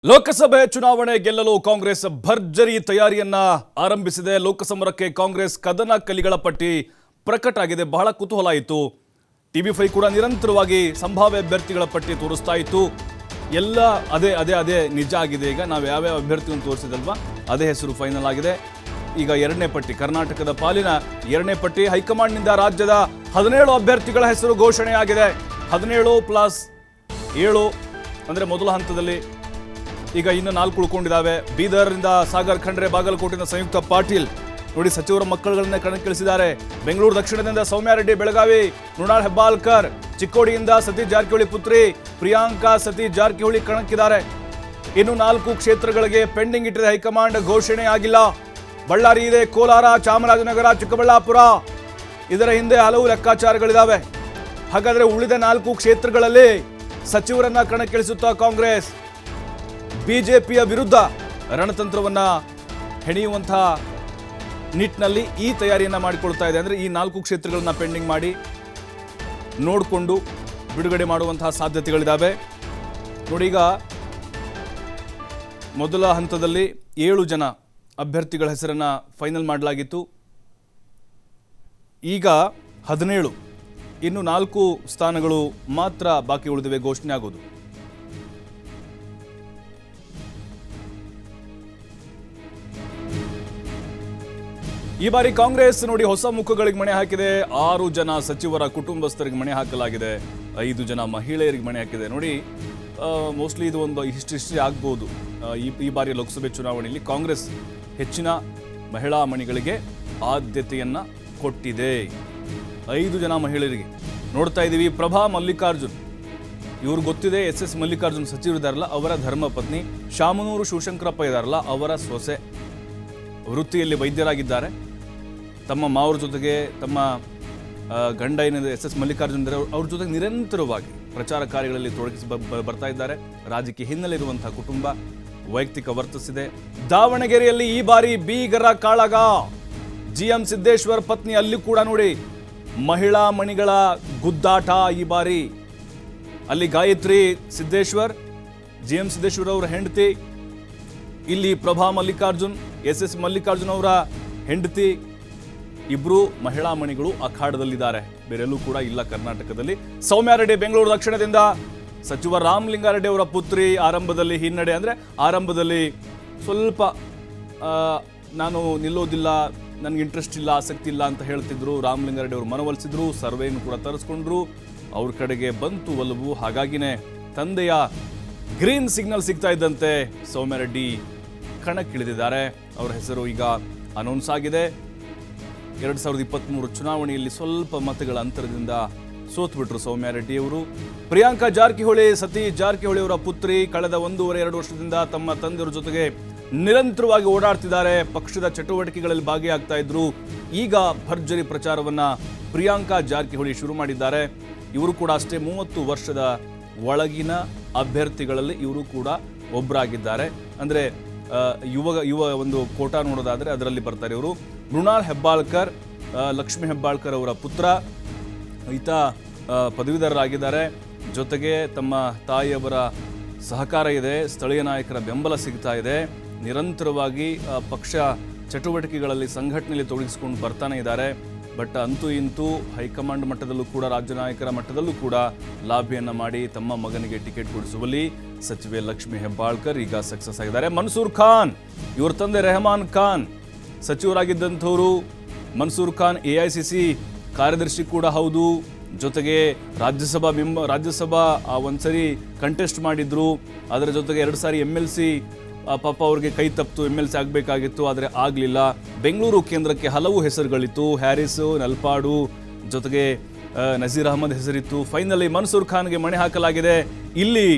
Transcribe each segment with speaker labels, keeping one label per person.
Speaker 1: ಲೋಕಸಭೆ ಚುನಾವಣೆ ಗೆಲ್ಲಲು ಕಾಂಗ್ರೆಸ್ ಭರ್ಜರಿ ತಯಾರಿಯನ್ನ ಆರಂಭಿಸಿದೆ. ಲೋಕಸಮರಕ್ಕೆ ಕಾಂಗ್ರೆಸ್ ಕದನ ಕಲಿಗಳ ಪಟ್ಟಿ ಪ್ರಕಟ ಆಗಿದೆ. ಬಹಳ ಕುತೂಹಲ ಇತ್ತು. ಟಿವಿ5 ಕೂಡ ನಿರಂತರವಾಗಿ ಸಂಭಾವ್ಯ ಅಭ್ಯರ್ಥಿಗಳ ಪಟ್ಟಿ ತೋರಿಸ್ತಾ ಇತ್ತು. ಎಲ್ಲ ಅದೇ ನಿಜ ಆಗಿದೆ. ಈಗ ನಾವು ಯಾವ್ಯಾವ ಅಭ್ಯರ್ಥಿಯನ್ನು ತೋರಿಸಿದಲ್ವಾ ಅದೇ ಹೆಸರು ಫೈನಲ್ ಆಗಿದೆ. ಈಗ ಎರಡನೇ ಪಟ್ಟಿ, ಕರ್ನಾಟಕದ ಪಾಲಿನ ಎರಡನೇ ಪಟ್ಟಿ. ಹೈಕಮಾಂಡ್ನಿಂದ ರಾಜ್ಯದ 17 ಅಭ್ಯರ್ಥಿಗಳ ಹೆಸರು ಘೋಷಣೆಯಾಗಿದೆ. 17 + 7 ಅಂದರೆ ಮೊದಲ ಹಂತದಲ್ಲಿ. ಈಗ ಇನ್ನು 4 ಉಳ್ಕೊಂಡಿದ್ದಾವೆ. ಬೀದರ್ನಿಂದ ಸಾಗರ್ ಖಂಡ್ರೆ, ಬಾಗಲಕೋಟೆಯಿಂದ ಸಂಯುಕ್ತ ಪಾಟೀಲ್ ನೋಡಿ ಸಚಿವರ ಮಕ್ಕಳುಗಳನ್ನೇ ಕಣಕ್ಕಿಳಿಸಿದ್ದಾರೆ. ಬೆಂಗಳೂರು ದಕ್ಷಿಣದಿಂದ ಸೌಮ್ಯ ರೆಡ್ಡಿ, ಬೆಳಗಾವಿ ಮೃಣಾಲ್ ಹೆಬ್ಬಾಳ್ಕರ್, ಚಿಕ್ಕೋಡಿಯಿಂದ ಸತೀಶ್ ಜಾರಕಿಹೊಳಿ ಪುತ್ರಿ ಪ್ರಿಯಾಂಕಾ ಸತೀಶ್ ಜಾರಕಿಹೊಳಿ ಕಣಕ್ಕಿದ್ದಾರೆ. ಇನ್ನು 4 ಕ್ಷೇತ್ರಗಳಿಗೆ ಪೆಂಡಿಂಗ್ ಇಟ್ಟಿದೆ ಹೈಕಮಾಂಡ್, ಘೋಷಣೆ ಆಗಿಲ್ಲ. ಬಳ್ಳಾರಿ ಇದೆ, ಕೋಲಾರ, ಚಾಮರಾಜನಗರ, ಚಿಕ್ಕಬಳ್ಳಾಪುರ. ಇದರ ಹಿಂದೆ ಹಲವು ಲೆಕ್ಕಾಚಾರಗಳಿದ್ದಾವೆ. ಹಾಗಾದ್ರೆ ಉಳಿದ 4 ಕ್ಷೇತ್ರಗಳಲ್ಲಿ ಸಚಿವರನ್ನ ಕಣಕ್ಕಿಳಿಸುತ್ತಾ ಕಾಂಗ್ರೆಸ್ ಬಿಜೆಪಿಯ ವಿರುದ್ಧ ರಣತಂತ್ರವನ್ನ ಹೆಣೆಯುವಂತಹ ನಿಟ್ಟಿನಲ್ಲಿ ಈ ತಯಾರಿಯನ್ನ ಮಾಡಿಕೊಳ್ತಾ ಇದೆ. ಅಂದರೆ ಈ 4 ಕ್ಷೇತ್ರಗಳನ್ನ ಪೆಂಡಿಂಗ್ ಮಾಡಿ ನೋಡಿಕೊಂಡು ಬಿಡುಗಡೆ ಮಾಡುವಂತಹ ಸಾಧ್ಯತೆಗಳಿದ್ದಾವೆ. ನೋಡಿ, ಈಗ ಮೊದಲ ಹಂತದಲ್ಲಿ 7 ಜನ ಅಭ್ಯರ್ಥಿಗಳ ಹೆಸರನ್ನ ಫೈನಲ್ ಮಾಡಲಾಗಿತ್ತು. ಈಗ 17, ಇನ್ನು 4 ಸ್ಥಾನಗಳು ಮಾತ್ರ ಬಾಕಿ ಉಳಿದಿವೆ ಘೋಷಣೆ ಆಗೋದು. ಈ ಬಾರಿ ಕಾಂಗ್ರೆಸ್ ನೋಡಿ ಹೊಸ ಮುಖಗಳಿಗೆ ಮಣೆ ಹಾಕಿದೆ. 6 ಜನ ಸಚಿವರ ಕುಟುಂಬಸ್ಥರಿಗೆ ಮಣೆ ಹಾಕಲಾಗಿದೆ. 5 ಜನ ಮಹಿಳೆಯರಿಗೆ ಮಣೆ ಹಾಕಿದೆ. ನೋಡಿ, ಮೋಸ್ಟ್ಲಿ ಇದು ಒಂದು ಹಿಸ್ಟ್ರಿ ಆಗ್ಬೋದು. ಈ ಬಾರಿ ಲೋಕಸಭೆ ಚುನಾವಣೆಯಲ್ಲಿ ಕಾಂಗ್ರೆಸ್ ಹೆಚ್ಚಿನ ಮಹಿಳಾ ಮಣಿಗಳಿಗೆ ಆದ್ಯತೆಯನ್ನ ಕೊಟ್ಟಿದೆ. 5 ಜನ ಮಹಿಳೆಯರಿಗೆ ನೋಡ್ತಾ ಇದ್ದೀವಿ. ಪ್ರಭಾ ಮಲ್ಲಿಕಾರ್ಜುನ್, ಇವ್ರು ಗೊತ್ತಿದೆ, SS ಮಲ್ಲಿಕಾರ್ಜುನ್ ಸಚಿವರಿದಾರಲ್ಲ ಅವರ ಧರ್ಮಪತ್ನಿ. ಶಾಮನೂರು ಶಿವಶಂಕರಪ್ಪ ಇದಾರಲ್ಲ ಅವರ ಸೊಸೆ, ವೃತ್ತಿಯಲ್ಲಿ ವೈದ್ಯರಾಗಿದ್ದಾರೆ. ತಮ್ಮ ಮಾವರ ಜೊತೆಗೆ ತಮ್ಮ ಗಂಡ ಏನಿದೆ SS ಮಲ್ಲಿಕಾರ್ಜುನ್ ಇದ್ದಾರೆ, ಅವ್ರ ಜೊತೆಗೆ ನಿರಂತರವಾಗಿ ಪ್ರಚಾರ ಕಾರ್ಯಗಳಲ್ಲಿ ತೊಡಗಿಸಿ ಬರ್ತಾ ಇದ್ದಾರೆ. ರಾಜಕೀಯ ಹಿನ್ನೆಲೆ ಇರುವಂತಹ ಕುಟುಂಬ, ವೈಯಕ್ತಿಕ ವರ್ತಿಸಿದೆ. ದಾವಣಗೆರೆಯಲ್ಲಿ ಈ ಬಾರಿ ಬೀಗರ ಕಾಳಗ. GM ಸಿದ್ದೇಶ್ವರ್ ಪತ್ನಿ, ಅಲ್ಲಿ ಕೂಡ ನೋಡಿ ಮಹಿಳಾ ಮಣಿಗಳ ಗುದ್ದಾಟ ಈ ಬಾರಿ. ಅಲ್ಲಿ ಗಾಯತ್ರಿ ಸಿದ್ದೇಶ್ವರ್, GM ಸಿದ್ದೇಶ್ವರ್ ಅವರ ಹೆಂಡತಿ. ಇಲ್ಲಿ ಪ್ರಭಾ ಮಲ್ಲಿಕಾರ್ಜುನ್, SS ಮಲ್ಲಿಕಾರ್ಜುನ್ ಅವರ ಹೆಂಡತಿ. ಇಬ್ರು ಮಹಿಳಾ ಮಣಿಗಳು ಅಖಾಡದಲ್ಲಿದ್ದಾರೆ. ಬೇರೆಲ್ಲೂ ಕೂಡ ಇಲ್ಲ ಕರ್ನಾಟಕದಲ್ಲಿ. ಸೌಮ್ಯ ರೆಡ್ಡಿ ಬೆಂಗಳೂರು ದಕ್ಷಿಣದಿಂದ, ಸಚಿವ ರಾಮಲಿಂಗಾರೆಡ್ಡಿ ಅವರ ಪುತ್ರಿ. ಆರಂಭದಲ್ಲಿ ಹಿನ್ನಡೆ, ಅಂದರೆ ಆರಂಭದಲ್ಲಿ ಸ್ವಲ್ಪ ನಾನು ನಿಲ್ಲೋದಿಲ್ಲ, ನನಗೆ ಇಂಟ್ರೆಸ್ಟ್ ಇಲ್ಲ, ಆಸಕ್ತಿ ಇಲ್ಲ ಅಂತ ಹೇಳ್ತಿದ್ರು. ರಾಮಲಿಂಗಾರೆಡ್ಡಿ ಅವರು ಮನವೊಲಿಸಿದ್ರು, ಸರ್ವೇನು ಕೂಡ ತರಿಸ್ಕೊಂಡ್ರು. ಅವ್ರ ಕಡೆಗೆ ಬಂತು ಒಲವು. ಹಾಗಾಗಿನೇ ತಂದೆಯ ಗ್ರೀನ್ ಸಿಗ್ನಲ್ ಸಿಗ್ತಾ ಇದ್ದಂತೆ ಸೌಮ್ಯ ರೆಡ್ಡಿ ಕಣಕ್ಕಿಳಿದಿದ್ದಾರೆ. ಅವರ ಹೆಸರು ಈಗ ಅನೌನ್ಸ್ ಆಗಿದೆ. 2023 ಚುನಾವಣೆಯಲ್ಲಿ ಸ್ವಲ್ಪ ಮತಗಳ ಅಂತರದಿಂದ ಸೋತ್ಬಿಟ್ರು ಸೌಮ್ಯ ರೆಡ್ಡಿ ಅವರು. ಪ್ರಿಯಾಂಕಾ ಜಾರಕಿಹೊಳಿ, ಸತೀಶ್ ಜಾರಕಿಹೊಳಿ ಅವರ ಪುತ್ರಿ. ಕಳೆದ 1.5-2 ವರ್ಷದಿಂದ ತಮ್ಮ ತಂದೆಯವರ ಜೊತೆಗೆ ನಿರಂತರವಾಗಿ ಓಡಾಡ್ತಿದ್ದಾರೆ. ಪಕ್ಷದ ಚಟುವಟಿಕೆಗಳಲ್ಲಿ ಭಾಗಿಯಾಗ್ತಾ ಇದ್ರು. ಈಗ ಭರ್ಜರಿ ಪ್ರಚಾರವನ್ನ ಪ್ರಿಯಾಂಕಾ ಜಾರಕಿಹೊಳಿ ಶುರು ಮಾಡಿದ್ದಾರೆ. ಇವರು ಕೂಡ ಅಷ್ಟೇ 30 ವರ್ಷದ ಒಳಗಿನ ಅಭ್ಯರ್ಥಿಗಳಲ್ಲಿ ಇವರು ಕೂಡ ಒಬ್ಬರಾಗಿದ್ದಾರೆ. ಅಂದರೆ ಯುವ ಒಂದು ಕೋಟಾ ನೋಡೋದಾದರೆ ಅದರಲ್ಲಿ ಬರ್ತಾರೆ ಇವರು. ಮೃಣಾಲ್ ಹೆಬ್ಬಾಳ್ಕರ್, ಲಕ್ಷ್ಮಿ ಹೆಬ್ಬಾಳ್ಕರ್ ಅವರ ಪುತ್ರ. ಈತ ಪದವೀಧರರಾಗಿದ್ದಾರೆ. ಜೊತೆಗೆ ತಮ್ಮ ತಾಯಿಯವರ ಸಹಕಾರ ಇದೆ, ಸ್ಥಳೀಯ ನಾಯಕರ ಬೆಂಬಲ ಸಿಗ್ತಾ ಇದೆ. ನಿರಂತರವಾಗಿ ಪಕ್ಷ ಚಟುವಟಿಕೆಗಳಲ್ಲಿ, ಸಂಘಟನೆಯಲ್ಲಿ ತೊಡಗಿಸಿಕೊಂಡು ಬರ್ತಾನೆ ಇದ್ದಾರೆ. ಬಟ್ ಅಂತೂ ಇಂತೂ ಹೈಕಮಾಂಡ್ ಮಟ್ಟದಲ್ಲೂ ಕೂಡ, ರಾಜ್ಯ ನಾಯಕರ ಮಟ್ಟದಲ್ಲೂ ಕೂಡ ಲಾಭಿಯನ್ನು ಮಾಡಿ ತಮ್ಮ ಮಗನಿಗೆ ಟಿಕೆಟ್ ಕೊಡಿಸುವಲ್ಲಿ ಸಚಿವೆ ಲಕ್ಷ್ಮಿ ಹೆಬ್ಬಾಳ್ಕರ್ ಈಗ ಸಕ್ಸಸ್ ಆಗಿದ್ದಾರೆ. ಮನ್ಸೂರ್ ಖಾನ್, ಇವ್ರ ತಂದೆ ರೆಹಮಾನ್ ಖಾನ್ ಸಚಿವರಾಗಿದ್ದಂಥವರು. ಮನ್ಸೂರ್ ಖಾನ್ AICC ಕಾರ್ಯದರ್ಶಿ ಕೂಡ ಹೌದು. ಜೊತೆಗೆ ರಾಜ್ಯಸಭಾ ಒಂದ್ಸರಿ ಕಂಟೆಸ್ಟ್ ಮಾಡಿದ್ರು. ಅದರ ಜೊತೆಗೆ 2 ಸಾರಿ MLC. ಪಾಪ ಅವ್ರಿಗೆ ಕೈ ತಪ್ಪಿತು, MLC ಆಗಬೇಕಾಗಿತ್ತು, ಆದರೆ ಆಗಲಿಲ್ಲ. ಬೆಂಗಳೂರು ಕೇಂದ್ರಕ್ಕೆ ಹಲವು ಹೆಸರುಗಳಿತ್ತು. ಹ್ಯಾರಿಸ್, ನಲ್ಪಾಡು, ಜೊತೆಗೆ ನಜೀರ್ ಅಹಮದ್ ಹೆಸರಿತ್ತು. ಫೈನಲಿ ಮನ್ಸೂರ್ ಖಾನ್ಗೆ ಮಣೆ ಹಾಕಲಾಗಿದೆ. ಇಲ್ಲಿ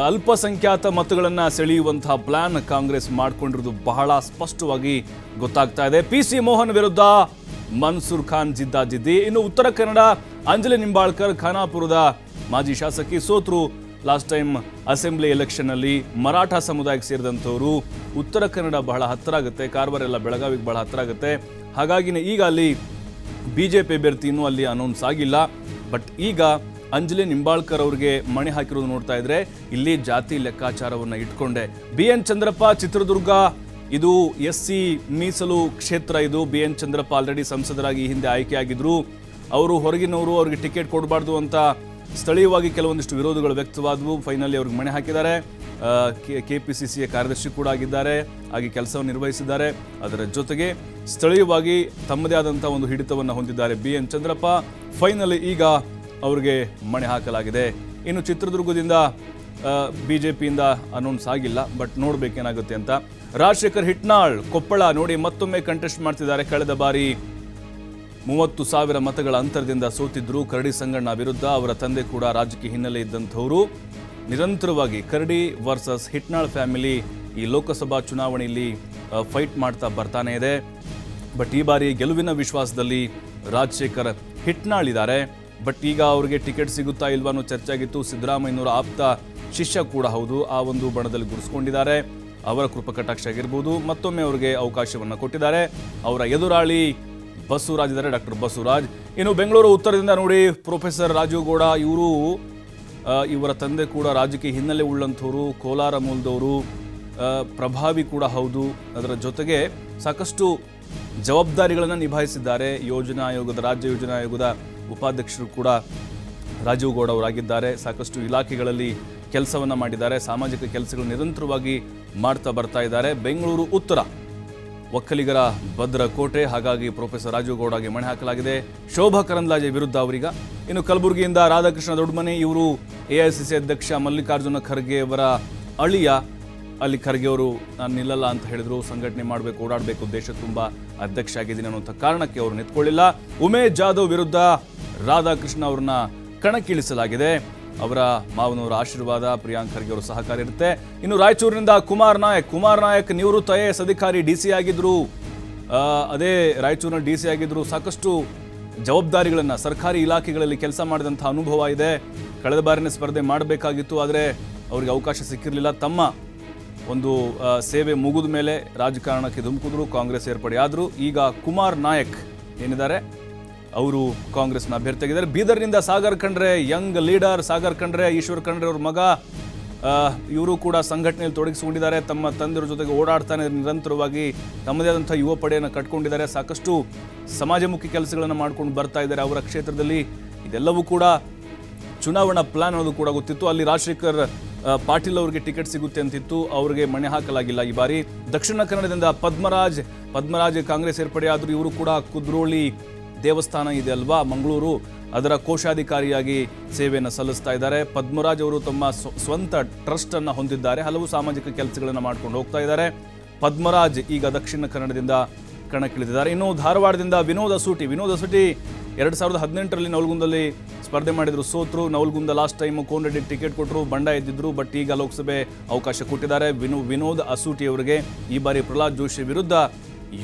Speaker 1: ಅಲ್ಪಸಂಖ್ಯಾತ ಮತಗಳನ್ನು ಸೆಳೆಯುವಂತಹ ಪ್ಲಾನ್ ಕಾಂಗ್ರೆಸ್ ಮಾಡಿಕೊಂಡಿರೋದು ಬಹಳ ಸ್ಪಷ್ಟವಾಗಿ ಗೊತ್ತಾಗ್ತಾ ಇದೆ. PC ಮೋಹನ್ ವಿರುದ್ಧ ಮನ್ಸೂರ್ ಖಾನ್ ಜಿದ್ದಾಜಿದ್ದಿ. ಇನ್ನು ಉತ್ತರ ಕನ್ನಡ, ಅಂಜಲಿ ನಿಂಬಾಳ್ಕರ್, ಖಾನಾಪುರದ ಮಾಜಿ ಶಾಸಕಿ, ಸೋತ್ರು ಲಾಸ್ಟ್ ಟೈಮ್ ಅಸೆಂಬ್ಲಿ ಎಲೆಕ್ಷನ್ನಲ್ಲಿ. ಮರಾಠ ಸಮುದಾಯಕ್ಕೆ ಸೇರಿದಂಥವರು. ಉತ್ತರ ಕನ್ನಡ ಬಹಳ ಹತ್ತಿರ ಆಗುತ್ತೆ, ಕಾರವಾರ ಎಲ್ಲ ಬೆಳಗಾವಿಗೆ ಬಹಳ ಹತ್ತಿರ ಆಗುತ್ತೆ. ಹಾಗಾಗಿನೇ ಈಗ ಅಲ್ಲಿ BJP ಅಭ್ಯರ್ಥಿ ಇನ್ನೂ ಅಲ್ಲಿ ಅನೌನ್ಸ್ ಆಗಿಲ್ಲ. ಬಟ್ ಈಗ ಅಂಜಲಿ ನಿಂಬಾಳ್ಕರ್ ಅವರಿಗೆ ಮಣೆ ಹಾಕಿರೋದು ನೋಡ್ತಾ ಇದ್ರೆ ಇಲ್ಲಿ ಜಾತಿ ಲೆಕ್ಕಾಚಾರವನ್ನ ಇಟ್ಕೊಂಡೆ. BN ಚಂದ್ರಪ್ಪ ಚಿತ್ರದುರ್ಗ, ಇದು SC ಮೀಸಲು ಕ್ಷೇತ್ರ. ಇದು BN ಚಂದ್ರಪ್ಪ ಆಲ್ರೆಡಿ ಸಂಸದರಾಗಿ ಹಿಂದೆ ಆಯ್ಕೆಯಾಗಿದ್ರು. ಅವರು ಹೊರಗಿನವರು ಅವ್ರಿಗೆ ಟಿಕೆಟ್ ಕೊಡಬಾರ್ದು ಅಂತ ಸ್ಥಳೀಯವಾಗಿ ಕೆಲವೊಂದಿಷ್ಟು ವಿರೋಧಗಳು ವ್ಯಕ್ತವಾದವು. ಫೈನಲಿ ಅವ್ರಿಗೆ ಮಣೆ ಹಾಕಿದ್ದಾರೆ. KPCCಯ ಕಾರ್ಯದರ್ಶಿ ಕೂಡ ಆಗಿದ್ದಾರೆ, ಹಾಗೆ ಕೆಲಸವನ್ನು ನಿರ್ವಹಿಸಿದ್ದಾರೆ. ಅದರ ಜೊತೆಗೆ ಸ್ಥಳೀಯವಾಗಿ ತಮ್ಮದೇ ಆದಂಥ ಒಂದು ಹಿಡಿತವನ್ನು ಹೊಂದಿದ್ದಾರೆ BN ಚಂದ್ರಪ್ಪ. ಫೈನಲಿ ಈಗ ಅವರಿಗೆ ಮಣೆ ಹಾಕಲಾಗಿದೆ. ಇನ್ನು ಚಿತ್ರದುರ್ಗದಿಂದ BJPಯಿಂದ ಅನೌನ್ಸ್ ಆಗಿಲ್ಲ, ಬಟ್ ನೋಡ್ಬೇಕೇನಾಗುತ್ತೆ ಅಂತ. ರಾಜಶೇಖರ್ ಹಿಟ್ನಾಳ್ ಕೊಪ್ಪಳ ನೋಡಿ ಮತ್ತೊಮ್ಮೆ ಕಂಟೆಸ್ಟ್ ಮಾಡ್ತಿದ್ದಾರೆ. ಕಳೆದ ಬಾರಿ 30,000 ಮತಗಳ ಅಂತರದಿಂದ ಸೋತಿದ್ರು ಕರಡಿ ಸಂಗಣ್ಣ ವಿರುದ್ಧ. ಅವರ ತಂದೆ ಕೂಡ ರಾಜಕೀಯ ಹಿನ್ನೆಲೆ ಇದ್ದಂಥವರು. ನಿರಂತರವಾಗಿ ಕರಡಿ ವರ್ಸಸ್ ಹಿಟ್ನಾಳ್ ಫ್ಯಾಮಿಲಿ ಈ ಲೋಕಸಭಾ ಚುನಾವಣೆಯಲ್ಲಿ ಫೈಟ್ ಮಾಡ್ತಾ ಬರ್ತಾನೆ ಇದೆ. ಬಟ್ ಈ ಬಾರಿ ಗೆಲುವಿನ ವಿಶ್ವಾಸದಲ್ಲಿ ರಾಜಶೇಖರ್ ಹಿಟ್ನಾಳ್ ಇದ್ದಾರೆ. ಬಟ್ ಈಗ ಅವರಿಗೆ ಟಿಕೆಟ್ ಸಿಗುತ್ತಾ ಇಲ್ವಾ ಅನ್ನೋ ಚರ್ಚೆ ಆಗಿತ್ತು. ಸಿದ್ದರಾಮಯ್ಯನವರ ಆಪ್ತ ಶಿಷ್ಯ ಕೂಡ ಹೌದು, ಆ ಒಂದು ಬಣದಲ್ಲಿ ಗುರುಸ್ಕೊಂಡಿದ್ದಾರೆ. ಅವರ ಕೃಪಕಟಾಕ್ಷ ಆಗಿರ್ಬೋದು, ಮತ್ತೊಮ್ಮೆ ಅವರಿಗೆ ಅವಕಾಶವನ್ನು ಕೊಟ್ಟಿದ್ದಾರೆ. ಅವರ ಎದುರಾಳಿ ಬಸವರಾಜ್ ಇದ್ದಾರೆ, ಡಾಕ್ಟರ್ ಬಸವರಾಜ್. ಇನ್ನು ಬೆಂಗಳೂರು ಉತ್ತರದಿಂದ ನೋಡಿ ಪ್ರೊಫೆಸರ್ ರಾಜೀವ್ ಗೌಡ, ಇವರ ತಂದೆ ಕೂಡ ರಾಜಕೀಯ ಹಿನ್ನೆಲೆ ಉಳ್ಳಂಥವರು, ಕೋಲಾರ ಮೂಲದವರು, ಪ್ರಭಾವಿ ಕೂಡ ಹೌದು. ಅದರ ಜೊತೆಗೆ ಸಾಕಷ್ಟು ಜವಾಬ್ದಾರಿಗಳನ್ನು ನಿಭಾಯಿಸಿದ್ದಾರೆ. ರಾಜ್ಯ ಯೋಜನಾ ಆಯೋಗದ ಉಪಾಧ್ಯಕ್ಷರು ಕೂಡ ರಾಜೀವ್ ಗೌಡ ಅವರಾಗಿದ್ದಾರೆ. ಸಾಕಷ್ಟು ಇಲಾಖೆಗಳಲ್ಲಿ ಕೆಲಸವನ್ನು ಮಾಡಿದ್ದಾರೆ. ಸಾಮಾಜಿಕ ಕೆಲಸಗಳು ನಿರಂತರವಾಗಿ ಮಾಡ್ತಾ ಬರ್ತಾ ಇದ್ದಾರೆ. ಬೆಂಗಳೂರು ಉತ್ತರ ಒಕ್ಕಲಿಗರ ಭದ್ರಕೋಟೆ, ಹಾಗಾಗಿ ಪ್ರೊಫೆಸರ್ ರಾಜೀವ್ ಗೌಡಗೆ ಮಣೆ ಹಾಕಲಾಗಿದೆ. ಶೋಭಾ ಕರಂದ್ಲಾಜೆ ವಿರುದ್ಧ ಅವರೀಗ. ಇನ್ನು ಕಲಬುರಗಿಯಿಂದ ರಾಧಾಕೃಷ್ಣ ದೊಡ್ಡಮನೆ, ಇವರು AICC ಅಧ್ಯಕ್ಷ ಮಲ್ಲಿಕಾರ್ಜುನ ಖರ್ಗೆ ಅವರ ಅಳಿಯ. ಅಲ್ಲಿ ಖರ್ಗೆ ಅವರು ನಾನು ನಿಲ್ಲಲ್ಲ ಅಂತ ಹೇಳಿದ್ರು. ಸಂಘಟನೆ ಮಾಡಬೇಕು, ಓಡಾಡಬೇಕು, ದೇಶ ತುಂಬ ಅಧ್ಯಕ್ಷ ಆಗಿದ್ದೀನಿ ಅನ್ನುವಂಥ ಕಾರಣಕ್ಕೆ ಅವರು ನಿಂತ್ಕೊಳ್ಳಿಲ್ಲ. ಉಮೇಶ್ ಜಾಧವ್ ವಿರುದ್ಧ ರಾಧಾಕೃಷ್ಣ ಅವ್ರನ್ನ ಕಣಕ್ಕಿಳಿಸಲಾಗಿದೆ. ಅವರ ಮಾವನವರ ಆಶೀರ್ವಾದ, ಪ್ರಿಯಾಂಕ್ ಖರ್ಗೆ ಅವರು ಸಹಕಾರ ಇರುತ್ತೆ. ಇನ್ನು ರಾಯಚೂರಿನಿಂದ ಕುಮಾರ್ ನಾಯಕ್ ನಿವೃತ್ತ IAS ಅಧಿಕಾರಿ, DC ಆಗಿದ್ರು. ಅದೇ ರಾಯಚೂರಿನ DC ಆಗಿದ್ರು. ಸಾಕಷ್ಟು ಜವಾಬ್ದಾರಿಗಳನ್ನು ಸರ್ಕಾರಿ ಇಲಾಖೆಗಳಲ್ಲಿ ಕೆಲಸ ಮಾಡಿದಂಥ ಅನುಭವ ಇದೆ. ಕಳೆದ ಬಾರಿನ ಸ್ಪರ್ಧೆ ಮಾಡಬೇಕಾಗಿತ್ತು, ಆದರೆ ಅವರಿಗೆ ಅವಕಾಶ ಸಿಕ್ಕಿರಲಿಲ್ಲ. ತಮ್ಮ ಒಂದು ಸೇವೆ ಮುಗಿದ ಮೇಲೆ ರಾಜಕಾರಣಕ್ಕೆ ಧುಮುಕಿದ್ರು, ಕಾಂಗ್ರೆಸ್ ಸೇರ್ಪಡೆ ಆದರು. ಈಗ ಕುಮಾರ್ ನಾಯಕ್ ಏನಿದ್ದಾರೆ ಅವರು ಕಾಂಗ್ರೆಸ್ನ ಅಭ್ಯರ್ಥಿಯಾಗಿದ್ದಾರೆ. ಬೀದರ್ನಿಂದ ಸಾಗರ್ ಖಂಡ್ರೆ, ಯಂಗ್ ಲೀಡರ್ ಸಾಗರ್ ಖಂಡ್ರೆ, ಈಶ್ವರ್ ಖಂಡ್ರೆ ಅವ್ರ ಮಗ. ಇವರು ಕೂಡ ಸಂಘಟನೆಯಲ್ಲಿ ತೊಡಗಿಸಿಕೊಂಡಿದ್ದಾರೆ. ತಮ್ಮ ತಂದೆಯವ್ರ ಜೊತೆಗೆ ಓಡಾಡ್ತಾನೆ ನಿರಂತರವಾಗಿ ತಮ್ಮದೇ ಆದಂಥ ಯುವ ಪಡೆಯನ್ನು ಕಟ್ಕೊಂಡಿದ್ದಾರೆ. ಸಾಕಷ್ಟು ಸಮಾಜಮುಖಿ ಕೆಲಸಗಳನ್ನು ಮಾಡ್ಕೊಂಡು ಬರ್ತಾ ಇದ್ದಾರೆ ಅವರ ಕ್ಷೇತ್ರದಲ್ಲಿ. ಇದೆಲ್ಲವೂ ಕೂಡ ಚುನಾವಣಾ ಪ್ಲಾನ್ ಅನ್ನೋದು ಕೂಡ ಗೊತ್ತಿತ್ತು. ಅಲ್ಲಿ ರಾಜಶೇಖರ್ ಪಾಟೀಲ್ ಅವರಿಗೆ ಟಿಕೆಟ್ ಸಿಗುತ್ತೆ ಅಂತಿತ್ತು, ಅವರಿಗೆ ಮಣೆ ಹಾಕಲಾಗಿಲ್ಲ ಈ ಬಾರಿ. ದಕ್ಷಿಣ ಕನ್ನಡದಿಂದ ಪದ್ಮರಾಜ್ ಕಾಂಗ್ರೆಸ್ ಸೇರ್ಪಡೆ ಆದರೂ ಇವರು ಕೂಡ ಕುದ್ರೋಳಿ ದೇವಸ್ಥಾನ ಇದೆ ಅಲ್ವಾ ಮಂಗಳೂರು, ಅದರ ಕೋಶಾಧಿಕಾರಿಯಾಗಿ ಸೇವೆಯನ್ನು ಸಲ್ಲಿಸ್ತಾ ಇದ್ದಾರೆ. ಪದ್ಮರಾಜ್ ಅವರು ತಮ್ಮ ಸ್ವಂತ ಟ್ರಸ್ಟ್ ಅನ್ನು ಹೊಂದಿದ್ದಾರೆ. ಹಲವು ಸಾಮಾಜಿಕ ಕೆಲಸಗಳನ್ನು ಮಾಡ್ಕೊಂಡು ಹೋಗ್ತಾ ಇದ್ದಾರೆ. ಪದ್ಮರಾಜ್ ಈಗ ದಕ್ಷಿಣ ಕನ್ನಡದಿಂದ ಕಣಕ್ಕಿಳಿದಿದ್ದಾರೆ. ಇನ್ನು ಧಾರವಾಡದಿಂದ ವಿನೋದ್ ಅಸೂಟಿ 2018ರಲ್ಲಿ ನವಲಗುಂದಲ್ಲಿ ಸ್ಪರ್ಧೆ ಮಾಡಿದ್ರು, ಸೋತ್ರು. Navalgund last time Konareddy ticket ಕೊಟ್ಟರು, ಬಂಡ ಎದ್ದಿದ್ರು. ಬಟ್ ಈಗ ಲೋಕಸಭೆ ಅವಕಾಶ ಕೊಟ್ಟಿದ್ದಾರೆ. ವಿನೋದ್ ಅಸೂಟಿ ಅವರಿಗೆ ಈ ಬಾರಿ ಪ್ರಹ್ಲಾದ್ ಜೋಶಿ ವಿರುದ್ಧ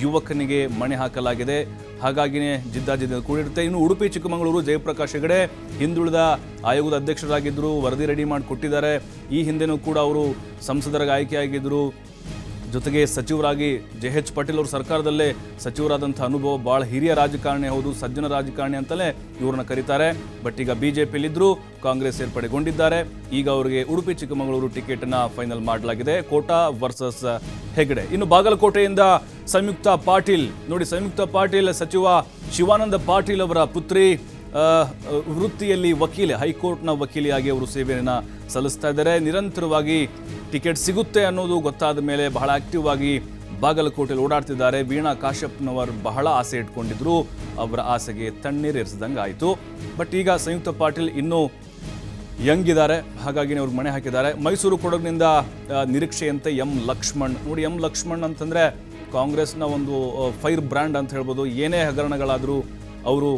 Speaker 1: ಯುವಕನಿಗೆ ಮಣೆ ಹಾಕಲಾಗಿದೆ. ಹಾಗಾಗಿನೇ ಜಿದ್ದಾಜಿದ್ದ ಕೂಡಿರುತ್ತೆ. ಇನ್ನು ಉಡುಪಿ ಚಿಕ್ಕಮಗಳೂರು ಜಯಪ್ರಕಾಶ್ ಹೆಗಡೆ ಹಿಂದುಳಿದ ಆಯೋಗದ ಅಧ್ಯಕ್ಷರಾಗಿದ್ದರು, ವರದಿ ರೆಡಿ ಮಾಡಿ ಕೊಟ್ಟಿದ್ದಾರೆ. ಈ ಹಿಂದೆನೂ ಕೂಡ ಅವರು ಸಂಸದರಾಗಿ ಆಯ್ಕೆಯಾಗಿದ್ದರು. ಜೊತೆಗೆ ಸಚಿವರಾಗಿ JH ಪಾಟೀಲ್ ಅವರು ಸರ್ಕಾರದಲ್ಲೇ ಸಚಿವರಾದಂಥ ಅನುಭವ, ಭಾಳ ಹಿರಿಯ ರಾಜಕಾರಣಿ ಹೌದು, ಸಜ್ಜನ ರಾಜಕಾರಣಿ ಅಂತಲೇ ಇವ್ರನ್ನ ಕರೀತಾರೆ. ಬಟ್ ಈಗ BJPಯಲ್ಲಿದ್ದರು, ಕಾಂಗ್ರೆಸ್ ಸೇರ್ಪಡೆಗೊಂಡಿದ್ದಾರೆ. ಈಗ ಅವರಿಗೆ ಉಡುಪಿ ಚಿಕ್ಕಮಗಳೂರು ಟಿಕೆಟನ್ನು ಫೈನಲ್ ಮಾಡಲಾಗಿದೆ. ಕೋಟಾ ವರ್ಸಸ್ ಹೆಗಡೆ. ಇನ್ನು ಬಾಗಲಕೋಟೆಯಿಂದ ಸಂಯುಕ್ತ ಪಾಟೀಲ್ ಸಚಿವ ಶಿವಾನಂದ ಪಾಟೀಲ್ ಅವರ ಪುತ್ರಿ, ವೃತ್ತಿಯಲ್ಲಿ ವಕೀಲೆ, ಹೈಕೋರ್ಟ್ನ ವಕೀಲಿಯಾಗಿ ಅವರು ಸೇವೆಯನ್ನು ಸಲ್ಲಿಸ್ತಾ ಇದ್ದಾರೆ. ನಿರಂತರವಾಗಿ ಟಿಕೆಟ್ ಸಿಗುತ್ತೆ ಅನ್ನೋದು ಗೊತ್ತಾದ ಮೇಲೆ ಬಹಳ ಆಕ್ಟಿವ್ ಆಗಿ ಬಾಗಲಕೋಟೆಯಲ್ಲಿ ಓಡಾಡ್ತಿದ್ದಾರೆ. ವೀಣಾ ಕಾಶ್ಯಪ್ನವರು ಬಹಳ ಆಸೆ ಇಟ್ಕೊಂಡಿದ್ರು, ಅವರ ಆಸೆಗೆ ತಣ್ಣೀರೇರಿಸಿದಂಗೆ ಆಯಿತು. ಬಟ್ ಈಗ ಸಂಯುಕ್ತ ಪಾಟೀಲ್ ಇನ್ನೂ ಯಂಗ್ ಇದ್ದಾರೆ, ಹಾಗಾಗಿ ಅವ್ರಿಗೆ ಮಣೆ ಹಾಕಿದ್ದಾರೆ. ಮೈಸೂರು ಕೊಡಗಿನಿಂದ ನಿರೀಕ್ಷೆಯಂತೆ ಲಕ್ಷ್ಮಣ್ ನೋಡಿ, ಲಕ್ಷ್ಮಣ್ ಅಂತಂದರೆ ಕಾಂಗ್ರೆಸ್ನ ಒಂದು ಫೈರ್ ಬ್ರ್ಯಾಂಡ್ ಅಂತ ಹೇಳ್ಬೋದು. ಏನೇ ಹಗರಣಗಳಾದರೂ ಅವರು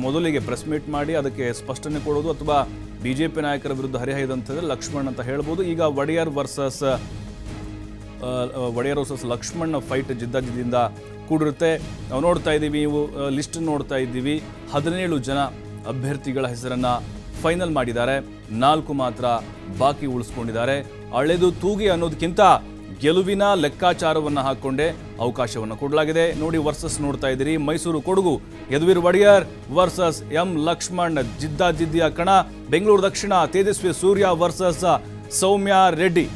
Speaker 1: ಮೊದಲಿಗೆ ಪ್ರೆಸ್ ಮೀಟ್ ಮಾಡಿ ಅದಕ್ಕೆ ಸ್ಪಷ್ಟನೆ ಕೊಡೋದು, ಅಥವಾ BJP ನಾಯಕರ ವಿರುದ್ಧ ಹರಿಹಾಯ್ದಂಥದ್ದು ಲಕ್ಷ್ಮಣ್ ಅಂತ ಹೇಳ್ಬೋದು. ಈಗ ಒಡೆಯರ್ ವರ್ಸಸ್ ಲಕ್ಷ್ಮಣ್ ಫೈಟ್ ಜಿದ್ದಾಜಿದ್ದಿಂದ ಕೂಡಿರುತ್ತೆ. ನಾವು ನೋಡ್ತಾ ಇದ್ದೀವಿ, ಲಿಸ್ಟ್ ನೋಡ್ತಾ ಇದ್ದೀವಿ. 17 ಜನ ಅಭ್ಯರ್ಥಿಗಳ ಹೆಸರನ್ನು ಫೈನಲ್ ಮಾಡಿದ್ದಾರೆ, 4 ಮಾತ್ರ ಬಾಕಿ ಉಳಿಸ್ಕೊಂಡಿದ್ದಾರೆ. ಅಳೆದು ತೂಗಿ ಅನ್ನೋದಕ್ಕಿಂತ ಗೆಲುವಿನ ಲೆಕ್ಕಾಚಾರವನ್ನು ಹಾಕ್ಕೊಂಡೆ ಅವಕಾಶವನ್ನು ಕೊಡಲಾಗಿದೆ. ನೋಡಿ ವರ್ಸಸ್ ನೋಡ್ತಾ ಇದ್ದೀರಿ. ಮೈಸೂರು ಕೊಡಗು ಯದುವೀರ್ ಒಡೆಯರ್ ವರ್ಸಸ್ ಎಂ ಲಕ್ಷ್ಮಣ್ ಜಿದ್ದಾಜಿದ್ದಿಯ ಕಣ. ಬೆಂಗಳೂರು ದಕ್ಷಿಣ ತೇಜಸ್ವಿ ಸೂರ್ಯ ವರ್ಸಸ್ ಸೌಮ್ಯ ರೆಡ್ಡಿ.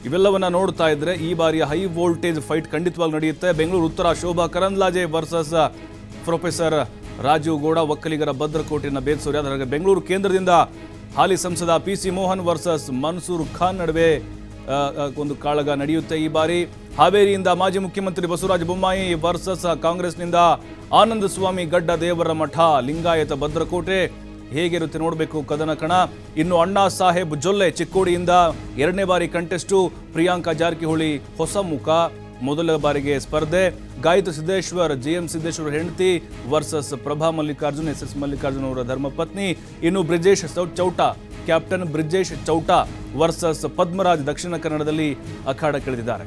Speaker 1: ಇವೆಲ್ಲವನ್ನ ನೋಡ್ತಾ ಇದ್ರೆ ಈ ಬಾರಿಯ ಹೈ ವೋಲ್ಟೇಜ್ ಫೈಟ್ ಖಂಡಿತವಾಗಿ ನಡೆಯುತ್ತೆ. ಬೆಂಗಳೂರು ಉತ್ತರ ಶೋಭಾ ಕರಂದ್ಲಾಜೆ ವರ್ಸಸ್ ಪ್ರೊಫೆಸರ್ ರಾಜೀವ್ ಗೌಡ ಒಕ್ಕಲಿಗರ ಭದ್ರಕೋಟೆಯನ್ನು ಭೇದಿಸೋರು. ಬೆಂಗಳೂರು ಕೇಂದ್ರದಿಂದ ಹಾಲಿ ಸಂಸದ PC ಮೋಹನ್ ವರ್ಸಸ್ ಮನ್ಸೂರ್ ಖಾನ್ ನಡುವೆ ಒಂದು ಕಾಳಗ ನಡೆಯುತ್ತೆ ಈ ಬಾರಿ. ಹಾವೇರಿಯಿಂದ ಮಾಜಿ ಮುಖ್ಯಮಂತ್ರಿ ಬಸವರಾಜ ಬೊಮ್ಮಾಯಿ ವರ್ಸಸ್ ಕಾಂಗ್ರೆಸ್ನಿಂದ ಆನಂದ ಸ್ವಾಮಿ ಗಡ್ಡ ದೇವರ ಮಠ ಲಿಂಗಾಯತ ಭದ್ರಕೋಟೆ. ಹೇಗಿರುತ್ತೆ ನೋಡಬೇಕು ಕದನ ಕಣ. ಇನ್ನು ಅಣ್ಣಾ ಸಾಹೇಬ್ ಜೊಲ್ಲೆ ಚಿಕ್ಕೋಡಿಯಿಂದ 2ನೇ ಬಾರಿ ಕಂಟೆಸ್ಟು ಪ್ರಿಯಾಂಕಾ ಜಾರಕಿಹೊಳಿ ಹೊಸ ಮುಖ, ಮೊದಲ ಬಾರಿಗೆ ಸ್ಪರ್ಧೆ. ಗಾಯತು ಸಿದ್ದೇಶ್ವರ್ GM ಸಿದ್ದೇಶ್ವರ್ ಹೆಂಡತಿ ವರ್ಸಸ್ ಪ್ರಭಾ ಮಲ್ಲಿಕಾರ್ಜುನ್ SS ಮಲ್ಲಿಕಾರ್ಜುನ್ ಅವರ ಧರ್ಮಪತ್ನಿ. ಇನ್ನು ಬ್ರಿಜೇಶ್ ಚೌಟ ಕ್ಯಾಪ್ಟನ್ ಬ್ರಿಜೇಶ್ ಚೌಟ ವರ್ಸಸ್ ಪದ್ಮರಾಜ್ ದಕ್ಷಿಣ ಕನ್ನಡದಲ್ಲಿ ಅಖಾಡಕ್ಕಿಳಿದಿದ್ದಾರೆ.